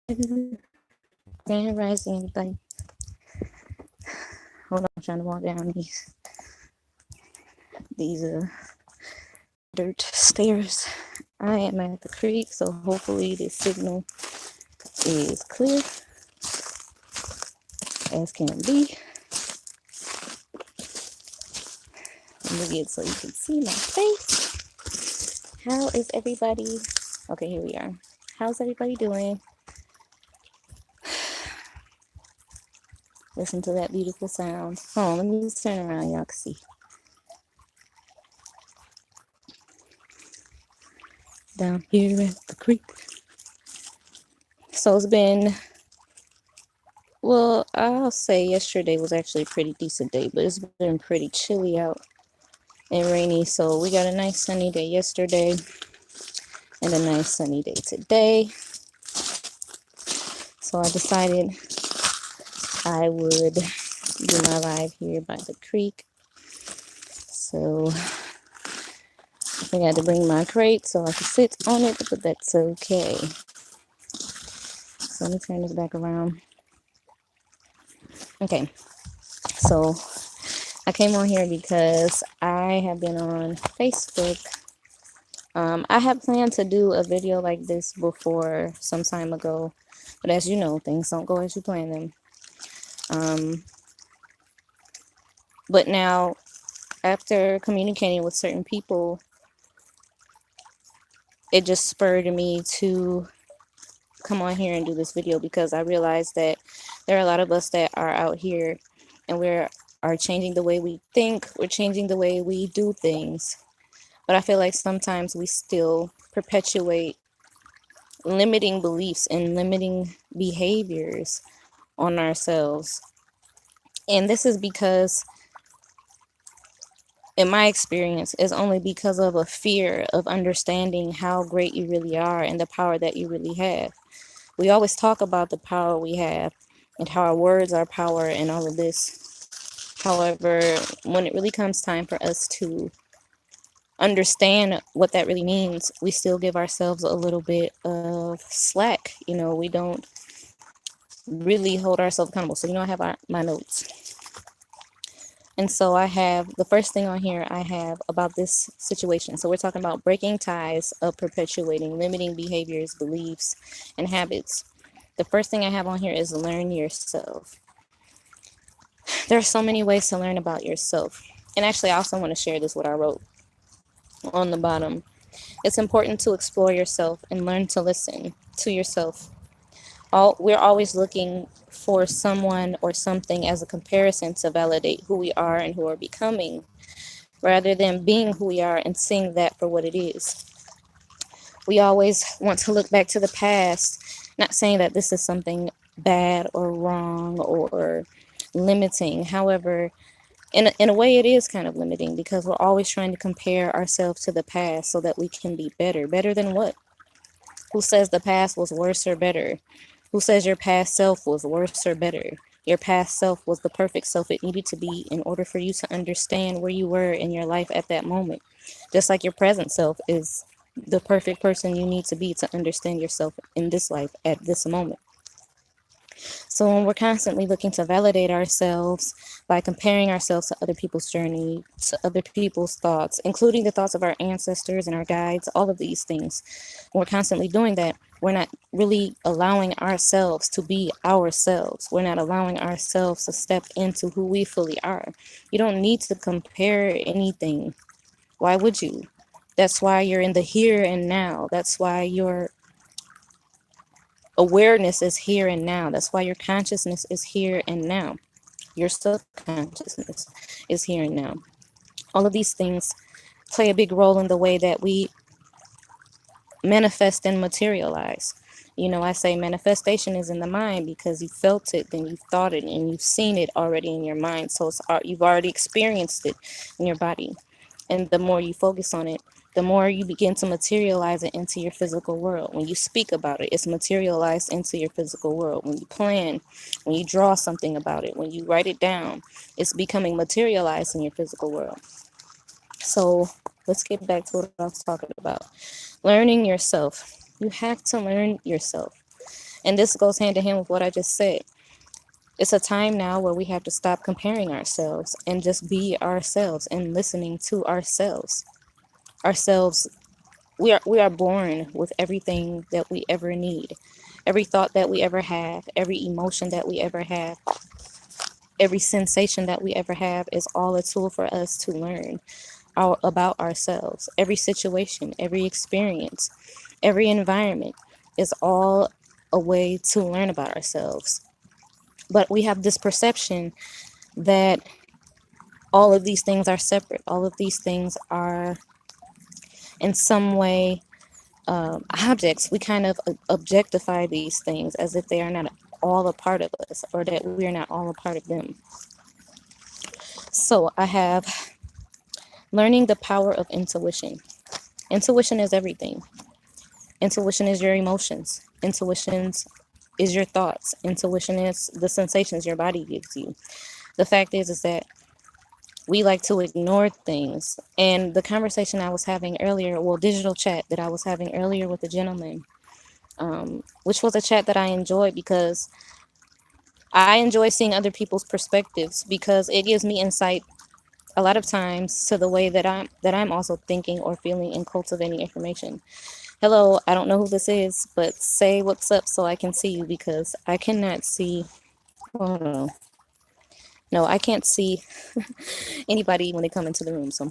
Grand Rising, everybody. Hold on, I'm trying to walk down these dirt stairs. I am at the creek, so hopefully the signal is clear as can be. Let me get so you can see my face. How is everybody? Okay, here we are. How's everybody doing? Listen to that beautiful sound. Hold on, let me just turn around, y'all can see. Down here at the creek. So it's been, well, I'll say yesterday was actually a pretty decent day, but it's been pretty chilly out and rainy. So we got a nice sunny day yesterday and a nice sunny day today. So I decided I would do my live here by the creek. So I think I had to bring my crate so I could sit on it, but that's okay. So let me turn this back around. Okay, so I came on here because I have been on Facebook. I had planned to do a video like this before some time ago, but as you know, things don't go as you plan them. But now, after communicating with certain people, it just spurred me to come on here and do this video because I realized that there are a lot of us that are out here and we are changing the way we think, we're changing the way we do things. But I feel like sometimes we still perpetuate limiting beliefs and limiting behaviors on ourselves. And this is because, in my experience, is only because of a fear of understanding how great you really are and the power that you really have. We always talk about the power we have and how our words are power and all of this. However, when it really comes time for us to understand what that really means, we still give ourselves a little bit of slack. We don't really hold ourselves accountable. So, I have my notes. And so I have the first thing on here I have about this situation. So we're talking about breaking ties of perpetuating limiting behaviors, beliefs, and habits. The first thing I have on here is learn yourself. There are so many ways to learn about yourself. And actually, I also want to share this, what I wrote on the bottom. It's important to explore yourself and learn to listen to yourself. We're always looking for someone or something as a comparison to validate who we are and who we're becoming, rather than being who we are and seeing that for what it is. We always want to look back to the past, not saying that this is something bad or wrong or limiting. However, in a way, it is kind of limiting because we're always trying to compare ourselves to the past so that we can be better. Better than what? Who says the past was worse or better? Who says your past self was worse or better? Your past self was the perfect self it needed to be in order for you to understand where you were in your life at that moment. Just like your present self is the perfect person you need to be to understand yourself in this life at this moment. So when we're constantly looking to validate ourselves by comparing ourselves to other people's journey, to other people's thoughts, including the thoughts of our ancestors and our guides, all of these things, when we're constantly doing that, we're not really allowing ourselves to be ourselves. We're not allowing ourselves to step into who we fully are. You don't need to compare anything. Why would you? That's why you're in the here and now. That's why your awareness is here and now. That's why your consciousness is here and now. Your subconsciousness is here and now. All of these things play a big role in the way that we manifest and materialize. I say manifestation is in the mind because you felt it, then you thought it, and you've seen it already in your mind. So you've already experienced it in your body. And the more you focus on it, the more you begin to materialize it into your physical world. When you speak about it, it's materialized into your physical world. When you plan, when you draw something about it, when you write it down, it's becoming materialized in your physical world. So let's get back to what I was talking about. Learning yourself. You have to learn yourself. And this goes hand in hand with what I just said. It's a time now where we have to stop comparing ourselves and just be ourselves and listening to ourselves. Ourselves, we are born with everything that we ever need. Every thought that we ever have, every emotion that we ever have, every sensation that we ever have is all a tool for us to learn about ourselves. Every situation, every experience, every environment is all a way to learn about ourselves. But we have this perception that all of these things are separate. All of these things are in some way objects. We kind of objectify these things as if they are not all a part of us or that we are not all a part of them. So I have learning the power of intuition. Intuition is everything. Intuition is your emotions. Intuition is your thoughts. Intuition is the sensations your body gives you. The fact is that we like to ignore things. And the conversation I was having earlier, well, digital chat that I was having earlier with a gentleman, which was a chat that I enjoyed because I enjoy seeing other people's perspectives because it gives me insight a lot of times to the way that I'm also thinking or feeling and cultivating information. Hello, I don't know who this is, but say what's up so I can see you because I cannot see. Hold on. No, I can't see anybody when they come into the room. So,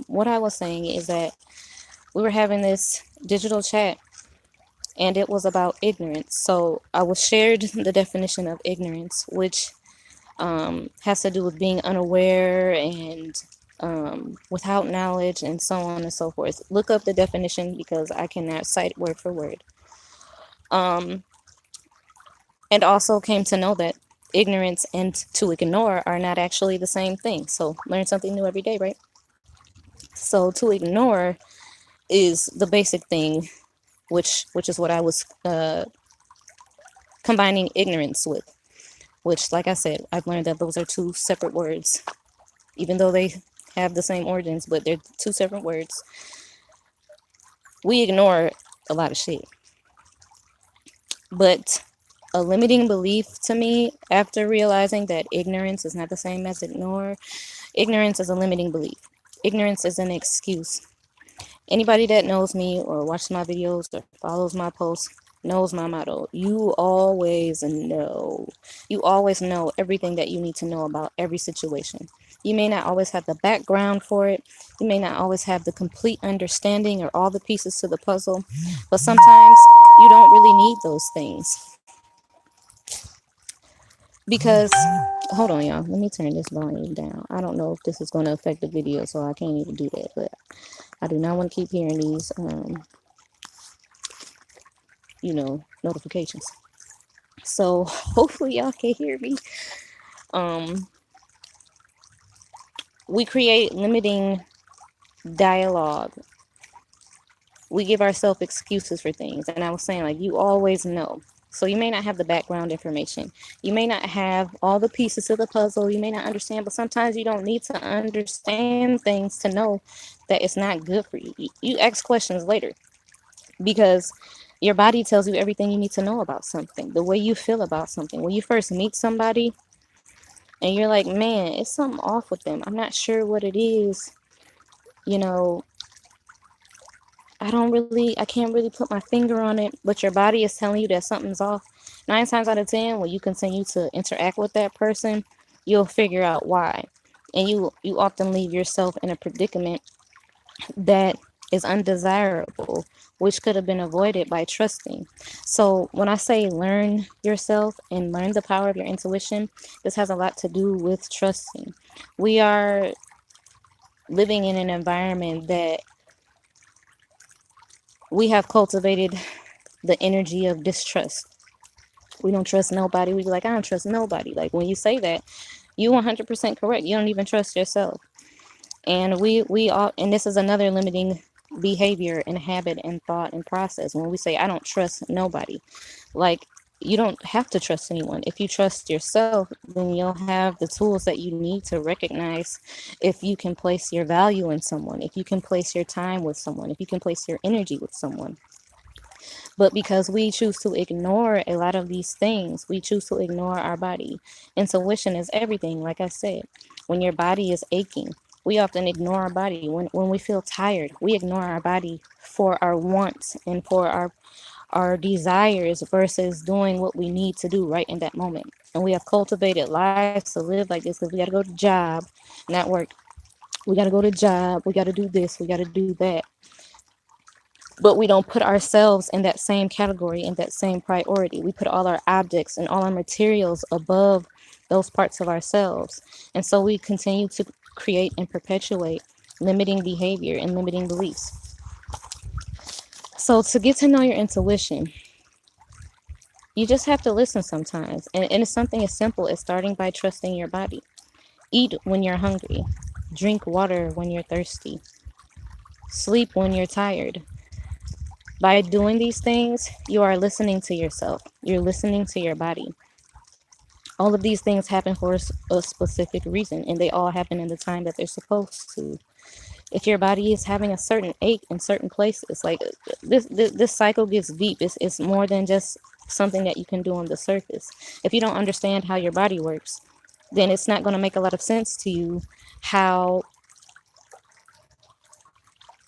what I was saying is that we were having this digital chat and it was about ignorance. So, I was shared the definition of ignorance, which has to do with being unaware and without knowledge and so on and so forth. Look up the definition because I cannot cite word for word. Um, and also came to know that ignorance and to ignore are not actually the same thing. So learn something new every day, right? So to ignore is the basic thing, which is what I was combining ignorance with. Which, like I said, I've learned that those are two separate words, even though they have the same origins, but they're two separate words. We ignore a lot of shit. But a limiting belief to me, after realizing that ignorance is not the same as ignore, ignorance is a limiting belief. Ignorance is an excuse. Anybody that knows me or watches my videos or follows my posts knows my motto. You always know. You always know everything that you need to know about every situation. You may not always have the background for it. You may not always have the complete understanding or all the pieces to the puzzle. But sometimes you don't really need those things. Because, hold on, y'all. Let me turn this volume down. I don't know if this is going to affect the video, so I can't even do that. But I do not want to keep hearing these, notifications. So hopefully y'all can hear me. Um, we create limiting dialogue. We give ourselves excuses for things. And I was saying, like, you always know. So you may not have the background information. You may not have all the pieces of the puzzle. You may not understand, but sometimes you don't need to understand things to know that it's not good for you. You ask questions later because your body tells you everything you need to know about something, the way you feel about something. When you first meet somebody and you're like, man, it's something off with them. I'm not sure what it is. You know, I can't really put my finger on it, but your body is telling you that something's off. 9 times out of 10, when you continue to interact with that person, you'll figure out why. And you often leave yourself in a predicament that is undesirable, which could have been avoided by trusting. So when I say learn yourself and learn the power of your intuition, this has a lot to do with trusting. We are living in an environment that we have cultivated the energy of distrust. We don't trust nobody. We be like, I don't trust nobody. Like when you say that, you 100% correct. You don't even trust yourself. And we all, and this is another limiting behavior and habit and thought and process. When we say I don't trust nobody, like you don't have to trust anyone. If you trust yourself, then you'll have the tools that you need to recognize if you can place your value in someone, if you can place your time with someone, if you can place your energy with someone. But because we choose to ignore a lot of these things, we choose to ignore our body. Intuition is everything, like I said. When your body is aching, we often ignore our body. When we feel tired, we ignore our body for our wants and for our desires versus doing what we need to do right in that moment. And we have cultivated lives to live like this because we got to go to job, not work. We got to go to job. We got to do this. We got to do that. But we don't put ourselves in that same category, in that same priority. We put all our objects and all our materials above those parts of ourselves. And so we continue to create and perpetuate limiting behavior and limiting beliefs. So to get to know your intuition, you just have to listen sometimes. And it's something as simple as starting by trusting your body. Eat when you're hungry, drink water when you're thirsty, sleep when you're tired. By doing these things, you are listening to yourself. You're listening to your body. All of these things happen for a specific reason, and they all happen in the time that they're supposed to. If your body is having a certain ache in certain places, like this cycle gets deep. It's more than just something that you can do on the surface. If you don't understand how your body works, then it's not going to make a lot of sense to you how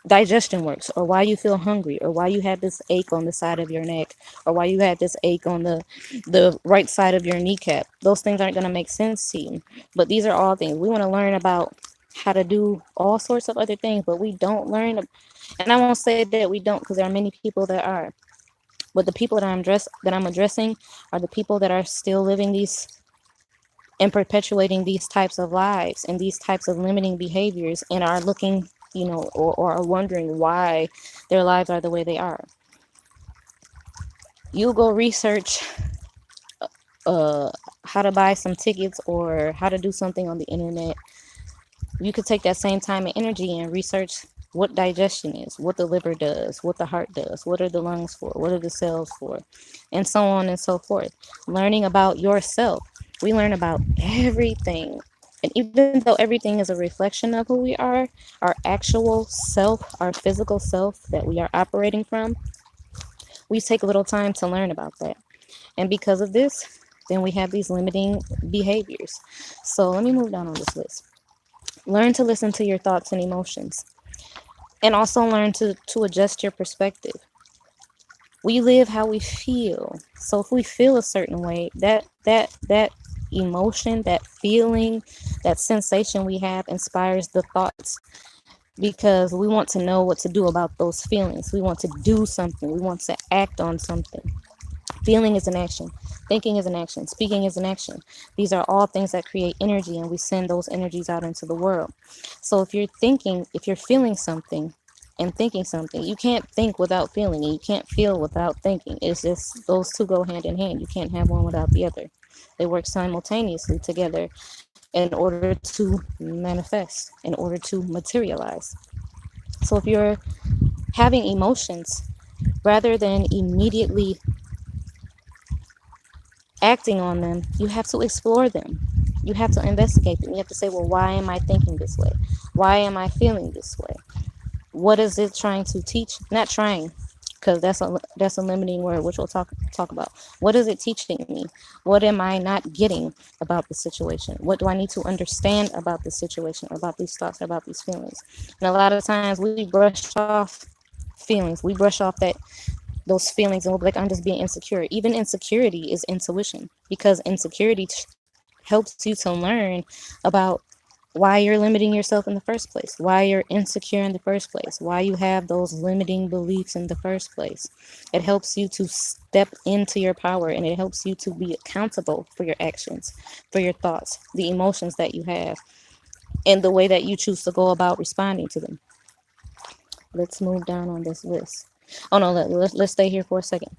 digestion works, or why you feel hungry, or why you have this ache on the side of your neck, or why you have this ache on the right side of your kneecap. Those things aren't going to make sense to you. But these are all things we want to learn about, how to do all sorts of other things, but we don't learn. And I won't say that we don't, because there are many people that are. But the people that I'm addressing are the people that are still living these and perpetuating these types of lives and these types of limiting behaviors, and are looking, or are wondering why their lives are the way they are. You go research uh, how to buy some tickets or how to do something on the internet. You could take that same time and energy and research what digestion is, what the liver does, what the heart does, what are the lungs for, what are the cells for, and so on and so forth. Learning about yourself. We learn about everything. And even though everything is a reflection of who we are, our actual self, our physical self that we are operating from, we take a little time to learn about that. And because of this, then we have these limiting behaviors. So let me move down on this list. Learn to listen to your thoughts and emotions, and also learn to adjust your perspective. We live how we feel. So if we feel a certain way, that emotion, that feeling, that sensation we have inspires the thoughts, because we want to know what to do about those feelings. We want to do something. We want to act on something. Feeling is an action. Thinking is an action. Speaking is an action. These are all things that create energy, and we send those energies out into the world. So if you're feeling something and thinking something, you can't think without feeling, and you can't feel without thinking. It's just those two go hand in hand. You can't have one without the other. They work simultaneously together in order to manifest, in order to materialize. So if you're having emotions, rather than immediately acting on them, you have to explore them. You have to investigate them. You have to say, well, why am I thinking this way? Why am I feeling this way? What is it trying to teach? Not trying, because that's a limiting word, which we'll talk about. What is it teaching me? What am I not getting about the situation? What do I need to understand about the situation, about these thoughts, about these feelings? And a lot of times we brush off feelings. We brush off those feelings, and we'll be like, I'm just being insecure. Even insecurity is intuition, because insecurity helps you to learn about why you're limiting yourself in the first place, why you're insecure in the first place, why you have those limiting beliefs in the first place. It helps you to step into your power, and it helps you to be accountable for your actions, for your thoughts, the emotions that you have, and the way that you choose to go about responding to them. Let's move down on this list. Oh no, let's stay here for a second.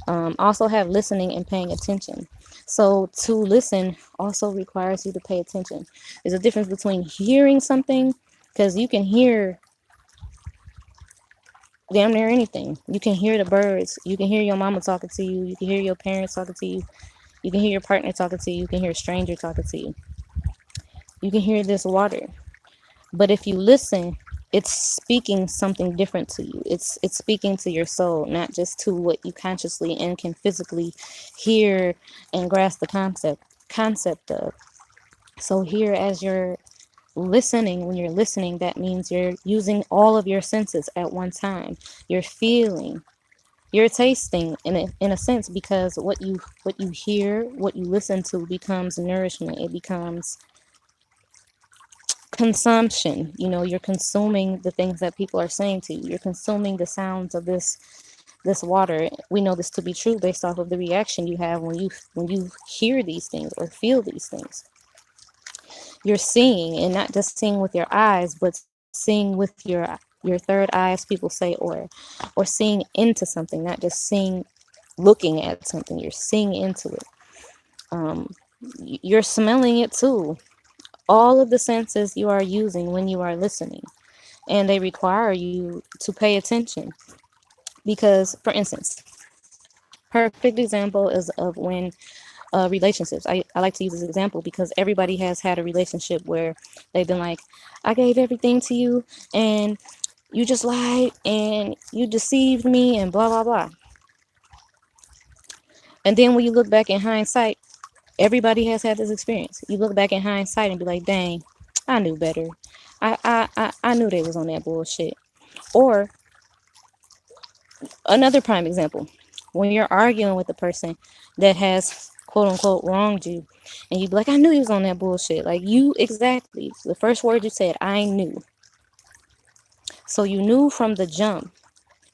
Also have listening and paying attention. So to listen also requires you to pay attention. There's a difference between hearing something, because you can hear damn near anything. You can hear the birds. You can hear your mama talking to you. You can hear your parents talking to you. You can hear your partner talking to you. You can hear a stranger talking to you. You can hear this water. But if you listen, it's speaking something different to you. It's speaking to your soul, not just to what you consciously and can physically hear and grasp the concept of. So here, as you're listening, when you're listening, that means you're using all of your senses at one time. You're feeling, you're tasting in a sense, because what you hear, what you listen to becomes nourishment. It becomes consumption. You're consuming the things that people are saying to you. You're consuming the sounds of this water. We know this to be true based off of the reaction you have when you hear these things or feel these things. You're seeing, and not just seeing with your eyes, but seeing with your third eye, as people say, or seeing into something, not just seeing, looking at something. You're seeing into it. um you're smelling it too. All of the senses you are using when you are listening, and they require you to pay attention. Because, for instance, perfect example is of when relationships. I like to use this example because everybody has had a relationship where they've been like, I gave everything to you and you just lied and you deceived me and blah blah blah. And then when you look back in hindsight, everybody has had this experience. You look back in hindsight and be like, dang, I knew better. I knew they was on that bullshit. Or another prime example, when you're arguing with a person that has quote unquote wronged you, and you be like, I knew he was on that bullshit. Like, you, exactly. The first word you said, I knew. So you knew from the jump,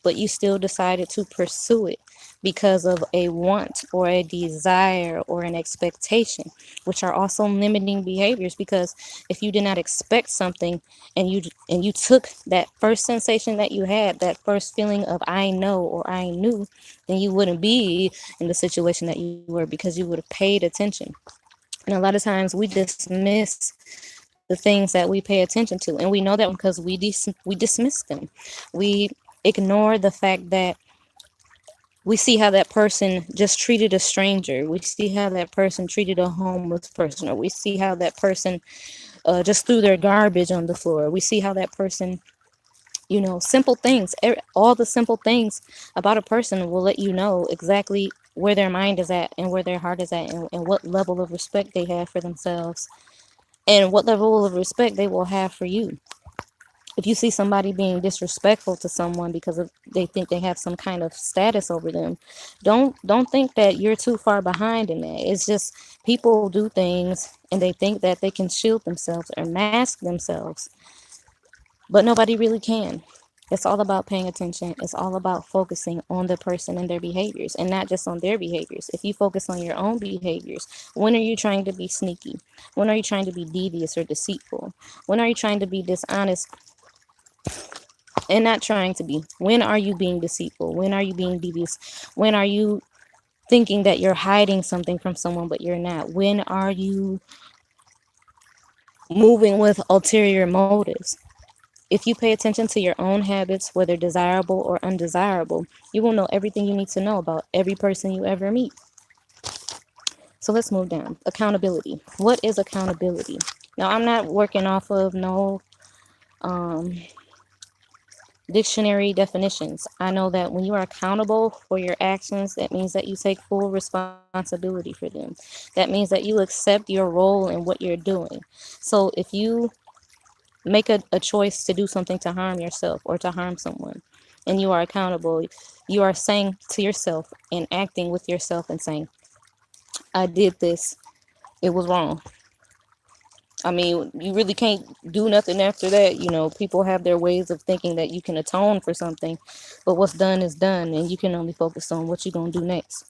but you still decided to pursue it because of a want or a desire or an expectation, which are also limiting behaviors. Because if you did not expect something, and you took that first sensation that you had, that first feeling of I know or I knew, then you wouldn't be in the situation that you were, because you would have paid attention. And a lot of times we dismiss the things that we pay attention to, and we know that because we dismiss them. We ignore the fact that we see how that person just treated a stranger. We see how that person treated a homeless person, or we see how that person just threw their garbage on the floor. We see how that person, simple things. All the simple things about a person will let you know exactly where their mind is at and where their heart is at, and what level of respect they have for themselves and what level of respect they will have for you. If you see somebody being disrespectful to someone because they think they have some kind of status over them, don't think that you're too far behind in that. It's just people do things and they think that they can shield themselves or mask themselves, but nobody really can. It's all about paying attention. It's all about focusing on the person and their behaviors, and not just on their behaviors. If you focus on your own behaviors, when are you trying to be sneaky? When are you trying to be devious or deceitful? When are you trying to be dishonest and not trying to be? When are you being deceitful? When are you being devious? When are you thinking that you're hiding something from someone but you're not? When are you moving with ulterior motives? If you pay attention to your own habits, whether desirable or undesirable, you will know everything you need to know about every person you ever meet. So let's move down. Accountability. What is accountability? Now, I'm not working off of no um, dictionary definitions. I know that when you are accountable for your actions, that means that you take full responsibility for them. That means that you accept your role in what you're doing. So if you make a choice to do something to harm yourself or to harm someone, and you are accountable, you are saying to yourself and acting with yourself and saying, I did this, it was wrong. I mean, you really can't do nothing after that. People have their ways of thinking that you can atone for something, but what's done is done, and you can only focus on what you're going to do next.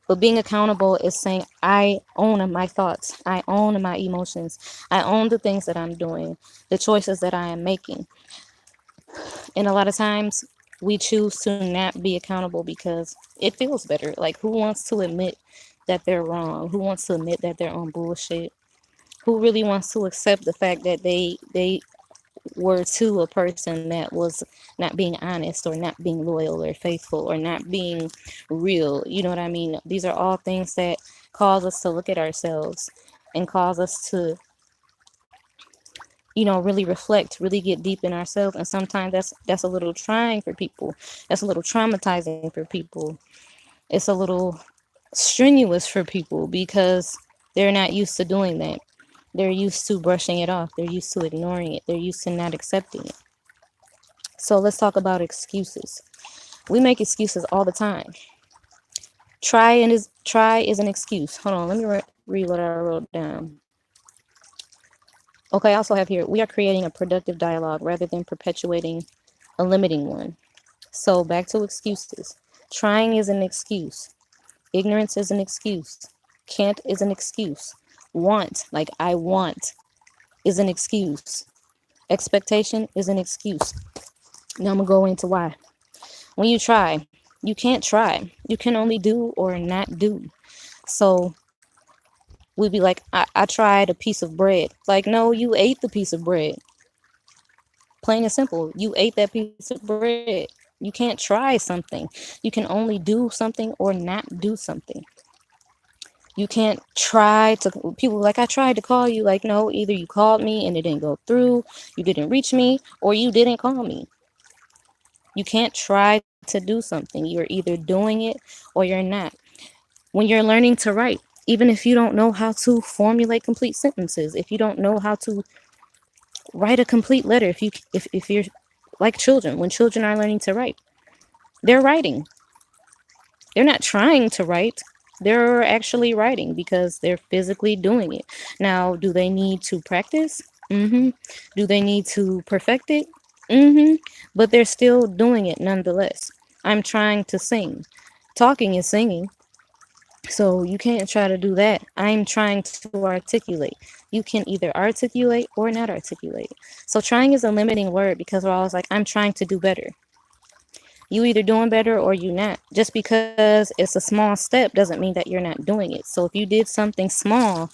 But being accountable is saying, I own my thoughts, I own my emotions, I own the things that I'm doing, the choices that I am making. And a lot of times we choose to not be accountable because it feels better. Like, who wants to admit that they're wrong? Who wants to admit that they're on bullshit? Who really wants to accept the fact that they were to a person that was not being honest, or not being loyal or faithful, or not being real? You know what I mean? These are all things that cause us to look at ourselves and cause us to really reflect, really get deep in ourselves. And sometimes that's a little trying for people. That's a little traumatizing for people. It's a little strenuous for people because they're not used to doing that. They're used to brushing it off. They're used to ignoring it. They're used to not accepting it. So let's talk about excuses. We make excuses all the time. Try is an excuse. Hold on, let me read what I wrote down. Okay, I also have here, we are creating a productive dialogue rather than perpetuating a limiting one. So back to excuses. Trying is an excuse. Ignorance is an excuse. Can't is an excuse. Want, like I want, is an excuse. Expectation is an excuse. Now I'm gonna go into why. When you try, you can't try. You can only do or not do. So we'd be like, I tried a piece of bread. Like, no, you ate the piece of bread. Plain and simple. You ate that piece of bread. You can't try something. You can only do something or not do something. You can't try to, people like, I tried to call you. Like, no, either you called me and it didn't go through, you didn't reach me, or you didn't call me. You can't try to do something. You're either doing it or you're not. When you're learning to write, even if you don't know how to formulate complete sentences, if you don't know how to write a complete letter, if you're like children, when children are learning to write, they're writing. They're not trying to write. They're actually writing because they're physically doing it. Now, do they need to practice? Mm-hmm. Do they need to perfect it? Mm-hmm. But they're still doing it nonetheless. I'm trying to sing. Talking is singing. So you can't try to do that. I'm trying to articulate. You can either articulate or not articulate. So trying is a limiting word because we're always like, I'm trying to do better. You either doing better or you not. Just because it's a small step doesn't mean that you're not doing it. So if you did something small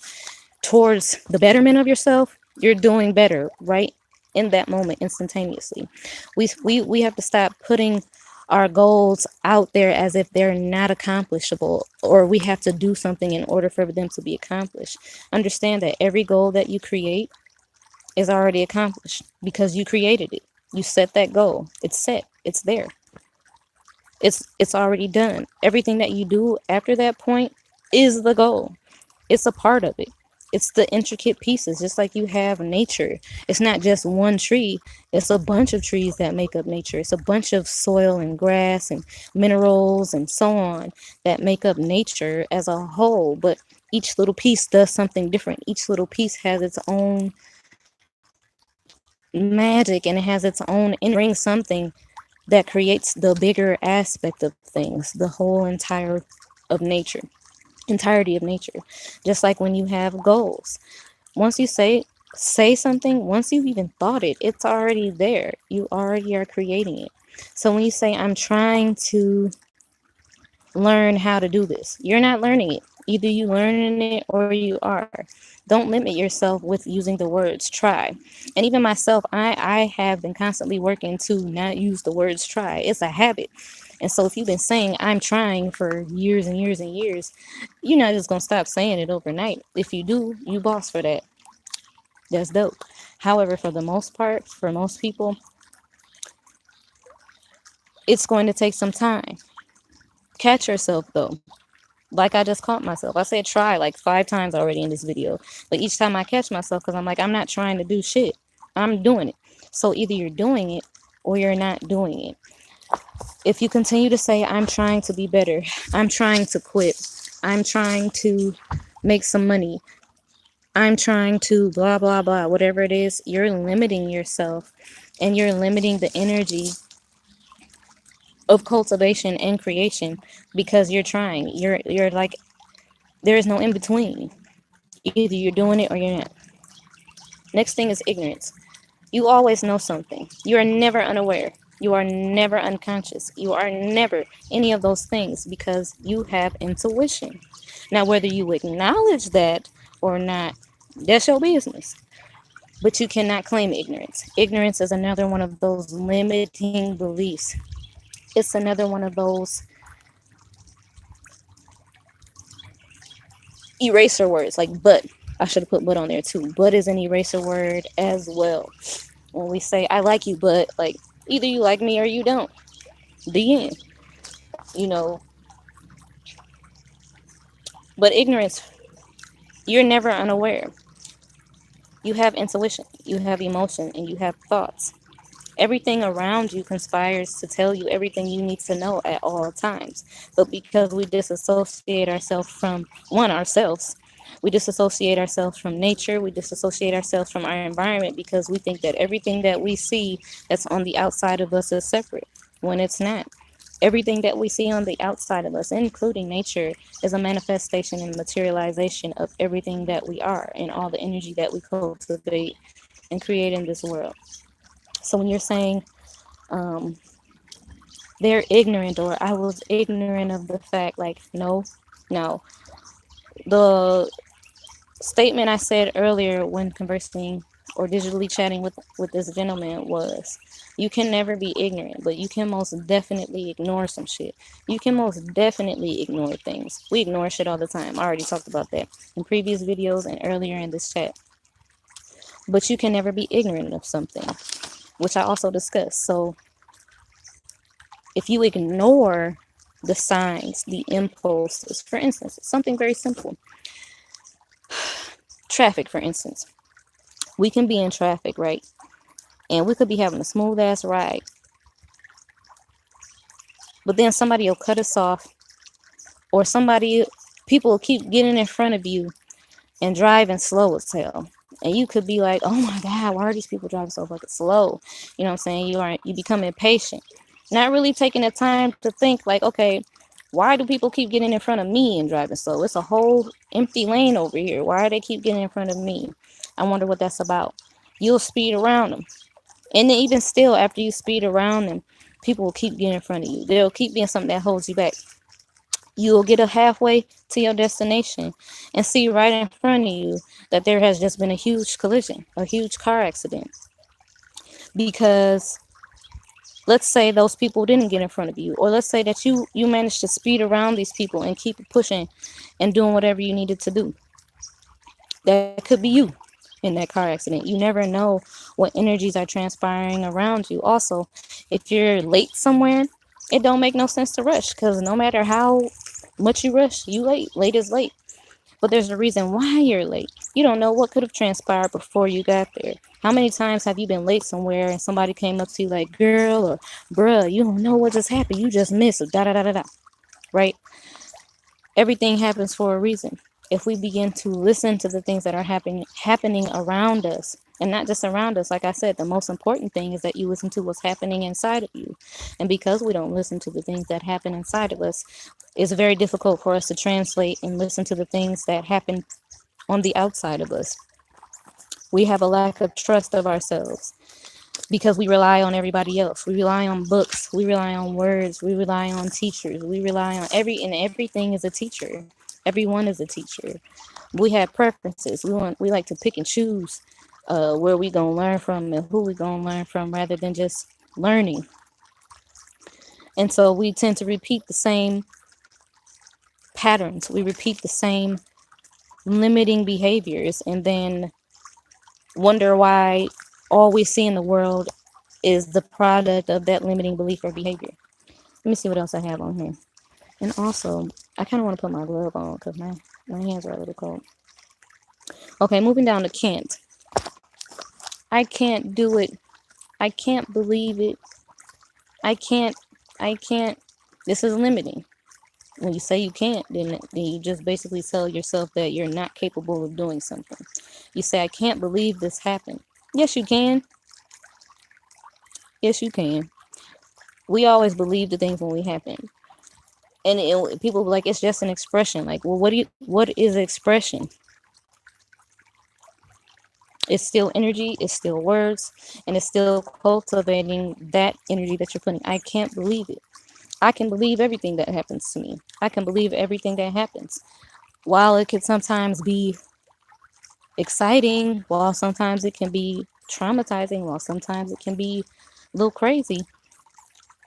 towards the betterment of yourself, you're doing better right in that moment instantaneously. We have to stop putting our goals out there as if they're not accomplishable or we have to do something in order for them to be accomplished. Understand that every goal that you create is already accomplished because you created it. You set that goal. It's set. It's there. It's already done. Everything that you do after that point is the goal. It's a part of it. It's the intricate pieces, just like you have nature. It's not just one tree, it's a bunch of trees that make up nature. It's a bunch of soil and grass and minerals and so on that make up nature as a whole. But each little piece does something different. Each little piece has its own magic and it has its own, and brings something that creates the bigger aspect of things, the whole of nature, entirety of nature. Just like when you have goals, once you say something, once you've even thought it, it's already there. You already are creating it. So when you say, I'm trying to learn how to do this, you're not learning it. Either you learning it or you are. Don't limit yourself with using the words try. And even myself, I have been constantly working to not use the words try. It's a habit. And so if you've been saying I'm trying for years and years and years, you're not just gonna stop saying it overnight. If you do, you boss for that. That's dope. However, for the most part, for most people, it's going to take some time. Catch yourself though. Like I just caught myself. I said try like 5 times already in this video. But each time I catch myself because I'm like, I'm not trying to do shit. I'm doing it. So either you're doing it or you're not doing it. If you continue to say, I'm trying to be better, I'm trying to quit, I'm trying to make some money, I'm trying to blah, blah, blah, whatever it is, you're limiting yourself and you're limiting the energy of cultivation and creation because you're trying. You're like, there is no in between. Either you're doing it or you're not. Next thing is ignorance. You always know something. You are never unaware. You are never unconscious. You are never any of those things because you have intuition. Now, whether you acknowledge that or not, that's your business. But you cannot claim ignorance. Ignorance is another one of those limiting beliefs. It's another one of those eraser words like but. I should have put but on there too. But is an eraser word as well. When we say I like you, but like either you like me or you don't. The end. You know, but ignorance, you're never unaware. You have intuition, you have emotion, and you have thoughts. Everything around you conspires to tell you everything you need to know at all times. But because we disassociate ourselves from ourselves, we disassociate ourselves from nature, we disassociate ourselves from our environment because we think that everything that we see that's on the outside of us is separate when it's not. Everything that we see on the outside of us, including nature, is a manifestation and materialization of everything that we are and all the energy that we cultivate and create in this world. So when you're saying um, they're ignorant or I was ignorant of the fact, like, no. The statement I said earlier when conversing or digitally chatting with this gentleman was you can never be ignorant, but you can most definitely ignore some shit. You can most definitely ignore things. We ignore shit all the time. I already talked about that in previous videos and earlier in this chat. But you can never be ignorant of something, which I also discussed. So if you ignore the signs, the impulses, for instance, something very simple, traffic, for instance, we can be in traffic, right? And we could be having a smooth ass ride, but then somebody will cut us off, or people will keep getting in front of you and driving slow as hell. And you could be like, oh my God, why are these people driving so fucking slow? You know what I'm saying? You become impatient. Not really taking the time to think like, okay, why do people keep getting in front of me and driving slow? It's a whole empty lane over here. Why do they keep getting in front of me? I wonder what that's about. You'll speed around them. And then even still, after you speed around them, people will keep getting in front of you. There'll keep being something that holds you back. You'll get a halfway to your destination and see right in front of you that there has just been a huge collision, a huge car accident. Because let's say those people didn't get in front of you, or let's say that you managed to speed around these people and keep pushing and doing whatever you needed to do. That could be you in that car accident. You never know what energies are transpiring around you. Also, if you're late somewhere, it don't make no sense to rush, because no matter how much you rush, you late. Late is late. But there's a reason why you're late. You don't know what could have transpired before you got there. How many times have you been late somewhere and somebody came up to you like, girl, or bruh, you don't know what just happened. You just missed, or da da da da da. Right? Everything happens for a reason. If we begin to listen to the things that are happening around us, and not just around us, like I said, the most important thing is that you listen to what's happening inside of you. And because we don't listen to the things that happen inside of us, it's very difficult for us to translate and listen to the things that happen on the outside of us. We have a lack of trust of ourselves because we rely on everybody else. We rely on books. We rely on words. We rely on teachers. We rely on everything is a teacher. Everyone is a teacher. We have preferences. We like to pick and choose where we gonna learn from and who we gonna learn from rather than just learning. And so we tend to repeat the same patterns. We repeat the same limiting behaviors and then wonder why all we see in the world is the product of that limiting belief or behavior. Let me see what else I have on here. And also, I kind of want to put my glove on because my hands are a little cold. Okay, moving down to can't. I can't do it. I can't believe it. I can't. I can't. This is limiting. When you say you can't, then you just basically tell yourself that you're not capable of doing something. You say, I can't believe this happened. Yes, you can. Yes, you can. We always believe the things when we happen. And people like, it's just an expression. Like, well, what is expression? It's still energy, it's still words, and it's still cultivating that energy that you're putting. I can't believe it. I can believe everything that happens to me. I can believe everything that happens. While it can sometimes be exciting, while sometimes it can be traumatizing, while sometimes it can be a little crazy,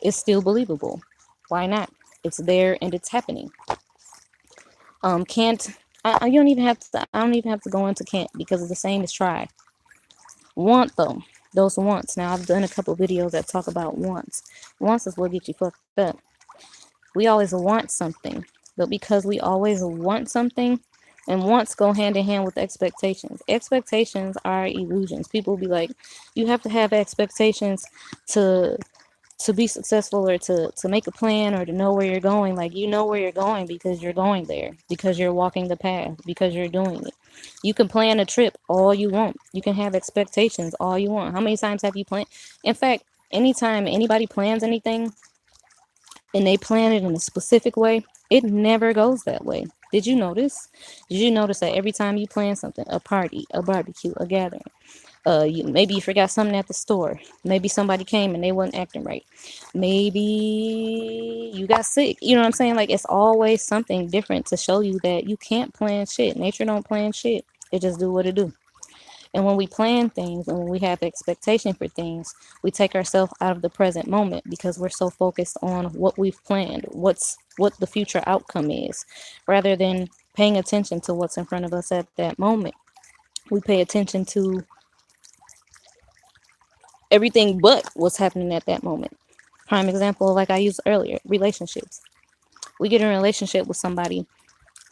it's still believable. Why not? It's there and it's happening. Can't You don't even have to. I don't even have to go into can't, because it's the same as try. Want them. Those wants. Now I've done a couple videos that talk about wants. Wants is what get you fucked up. We always want something, but because we always want something, and wants go hand in hand with expectations. Expectations are illusions. People be like, you have to have expectations to be successful, or to make a plan, or to know where you're going. Like, you know where you're going because you're going there, because you're walking the path, because you're doing it. You can plan a trip all you want. You can have expectations all you want. How many times have you planned? In fact, anytime anybody plans anything and they plan it in a specific way, it never goes that way. Did you notice? Did you notice that every time you plan something, a party, a barbecue, a gathering, maybe you forgot something at the store, maybe somebody came and they wasn't acting right, maybe you got sick, you know what I'm saying? Like, it's always something different to show you that you can't plan shit. Nature don't plan shit. It just do what it do. And when we plan things and when we have expectation for things, we take ourselves out of the present moment because we're so focused on what we've planned, what the future outcome is, rather than paying attention to what's in front of us at that moment. We pay attention to everything but what's happening at that moment. Prime example, like I used earlier, relationships. We get in a relationship with somebody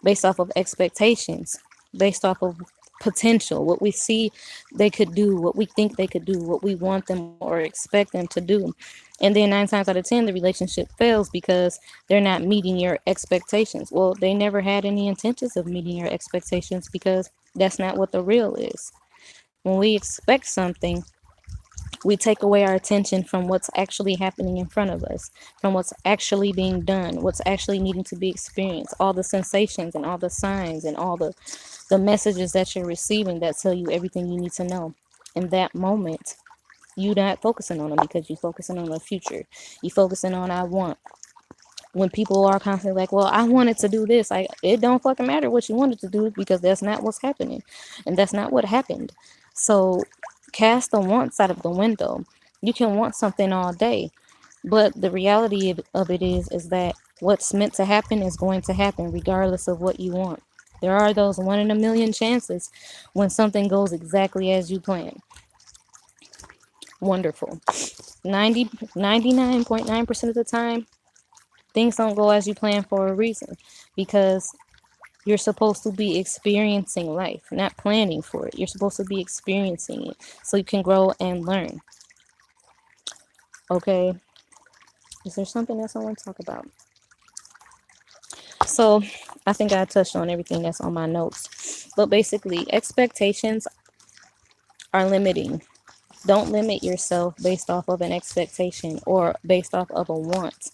based off of expectations, based off of potential, what we see they could do, what we think they could do, what we want them or expect them to do. And then 9 times out of 10, the relationship fails because they're not meeting your expectations. Well, they never had any intentions of meeting your expectations because that's not what the real is. When we expect something, we take away our attention from what's actually happening in front of us, from what's actually being done, what's actually needing to be experienced, all the sensations and all the signs and all the messages that you're receiving that tell you everything you need to know. In that moment, you're not focusing on them because you're focusing on the future. You're focusing on I want. When people are constantly like, well, I wanted to do this, it don't fucking matter what you wanted to do because that's not what's happening. And that's not what happened. So cast the wants out of the window. You can want something all day, but the reality of it is that what's meant to happen is going to happen regardless of what you want. There are those 1 in a million chances when something goes exactly as you plan. Wonderful. 99.9% of the time, things don't go as you plan for a reason, because you're supposed to be experiencing life, not planning for it. You're supposed to be experiencing it so you can grow and learn. Okay. Is there something else I want to talk about? So I think I touched on everything that's on my notes. But basically, expectations are limiting. Don't limit yourself based off of an expectation or based off of a want.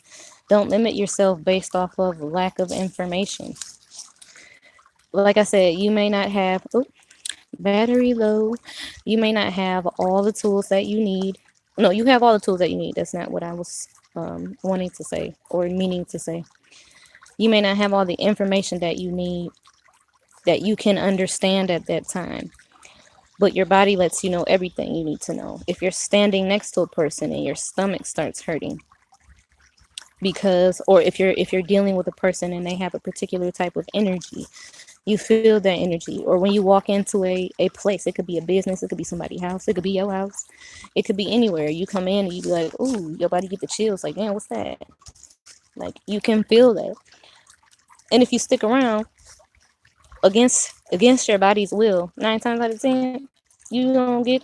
Don't limit yourself based off of lack of information. Like I said, you may not have battery low. You may not have all the tools that you need. No, you have all the tools that you need. That's not what I was wanting to say or meaning to say. You may not have all the information that you need, that you can understand at that time, but your body lets you know everything you need to know. If you're standing next to a person and your stomach starts hurting, because, or if you're dealing with a person and they have a particular type of energy, you feel that energy. Or when you walk into a place, it could be a business, it could be somebody's house, it could be your house, it could be anywhere. You come in and you be like, ooh, your body get the chills, like, man, what's that? Like, you can feel that. And if you stick around against your body's will, 9 times out of 10, you don't get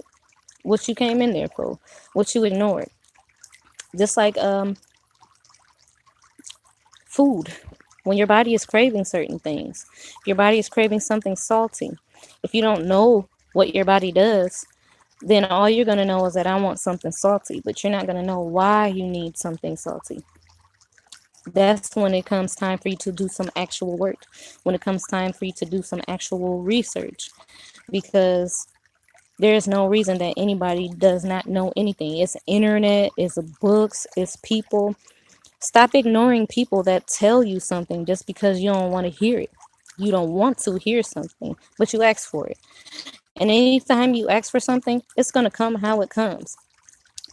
what you came in there for, what you ignored. Just like food. When your body is craving certain things, if your body is craving something salty, if you don't know what your body does, then all you're going to know is that I want something salty, but you're not going to know why you need something salty. That's when it comes time for you to do some actual work, when it comes time for you to do some actual research, because there's no reason that anybody does not know anything. It's internet, it's books, it's people. Stop ignoring people that tell you something just because you don't want to hear it. You don't want to hear something, but you ask for it. And anytime you ask for something, it's going to come how it comes.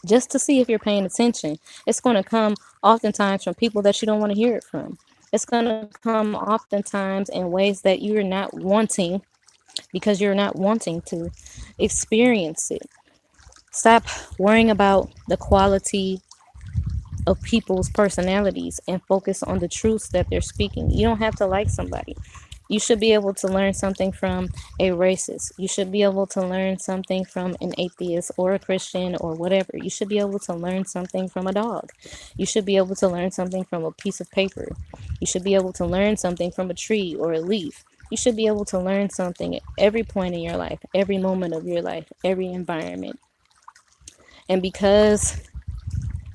Just to see if you're paying attention. It's going to come oftentimes from people that you don't want to hear it from. It's going to come oftentimes in ways that you're not wanting because you're not wanting to experience it. Stop worrying about the quality of people's personalities and focus on the truths that they're speaking. You don't have to like somebody. You should be able to learn something from a racist. You should be able to learn something from an atheist or a Christian or whatever. You should be able to learn something from a dog. You should be able to learn something from a piece of paper. You should be able to learn something from a tree or a leaf. You should be able to learn something at every point in your life, every moment of your life, every environment. And because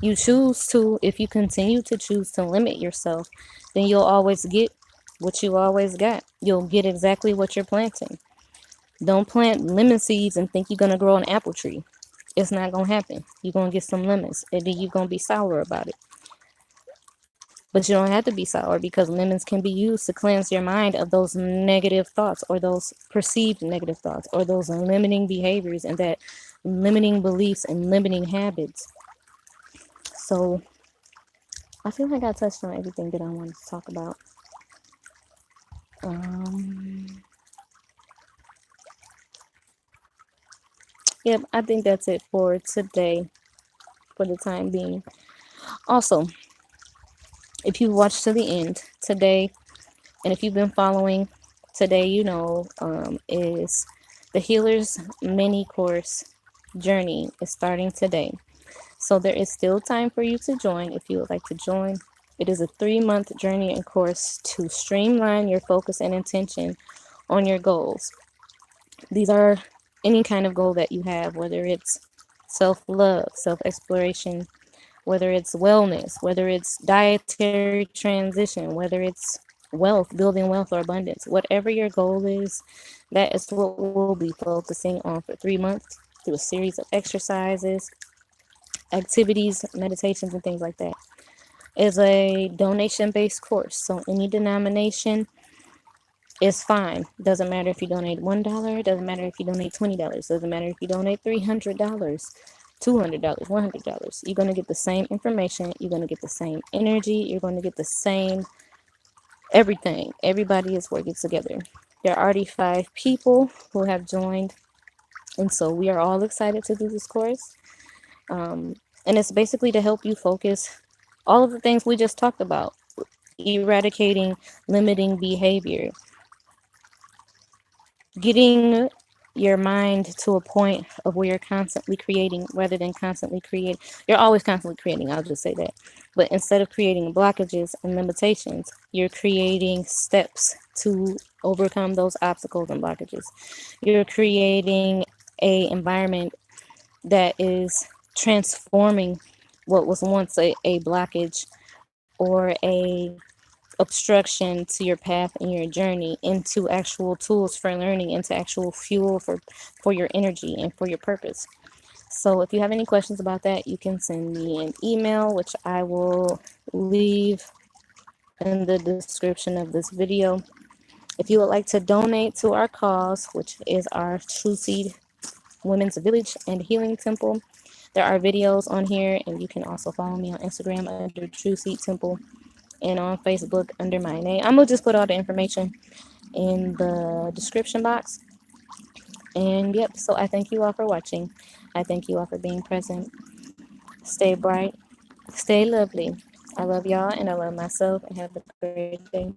you choose to, if you continue to choose to limit yourself, then you'll always get what you always got. You'll get exactly what you're planting. Don't plant lemon seeds and think you're going to grow an apple tree. It's not going to happen. You're going to get some lemons and then you're going to be sour about it. But you don't have to be sour because lemons can be used to cleanse your mind of those negative thoughts or those perceived negative thoughts or those limiting behaviors and that limiting beliefs and limiting habits. So I feel like I touched on everything that I wanted to talk about. Um, yep, I think that's it for today, for the time being. Also, if you watched to the end today, and if you've been following today, is the Healer's Mini Course Journey is starting today. So there is still time for you to join if you would like to join. It is a 3-month journey and course to streamline your focus and intention on your goals. These are any kind of goal that you have, whether it's self-love, self-exploration, whether it's wellness, whether it's dietary transition, whether it's wealth, building wealth or abundance, whatever your goal is, that is what we'll be focusing on for 3 months through a series of exercises, activities, meditations, and things like that. It's a donation-based course, so any denomination is fine. Doesn't matter if you donate $1. Doesn't matter if you donate $20. Doesn't matter if you donate $300, $200, $100. You're gonna get the same information. You're gonna get the same energy. You're gonna get the same everything. Everybody is working together. There are already 5 people who have joined, and so we are all excited to do this course. And it's basically to help you focus all of the things we just talked about, eradicating limiting behavior, getting your mind to a point of where you're constantly creating rather than constantly create. You're always constantly creating, I'll just say that. But instead of creating blockages and limitations, you're creating steps to overcome those obstacles and blockages. You're creating a environment that is transforming what was once a blockage or a obstruction to your path and your journey into actual tools for learning, into actual fuel for your energy and for your purpose. So if you have any questions about that, you can send me an email, which I will leave in the description of this video. If you would like to donate to our cause, which is our True Seed Women's Village and Healing Temple, there are videos on here, and you can also follow me on Instagram under True Seed Temple and on Facebook under my name. I'm gonna just put all the information in the description box. And yep, so I thank you all for watching. I thank you all for being present. Stay bright, stay lovely. I love y'all and I love myself, and have a great day.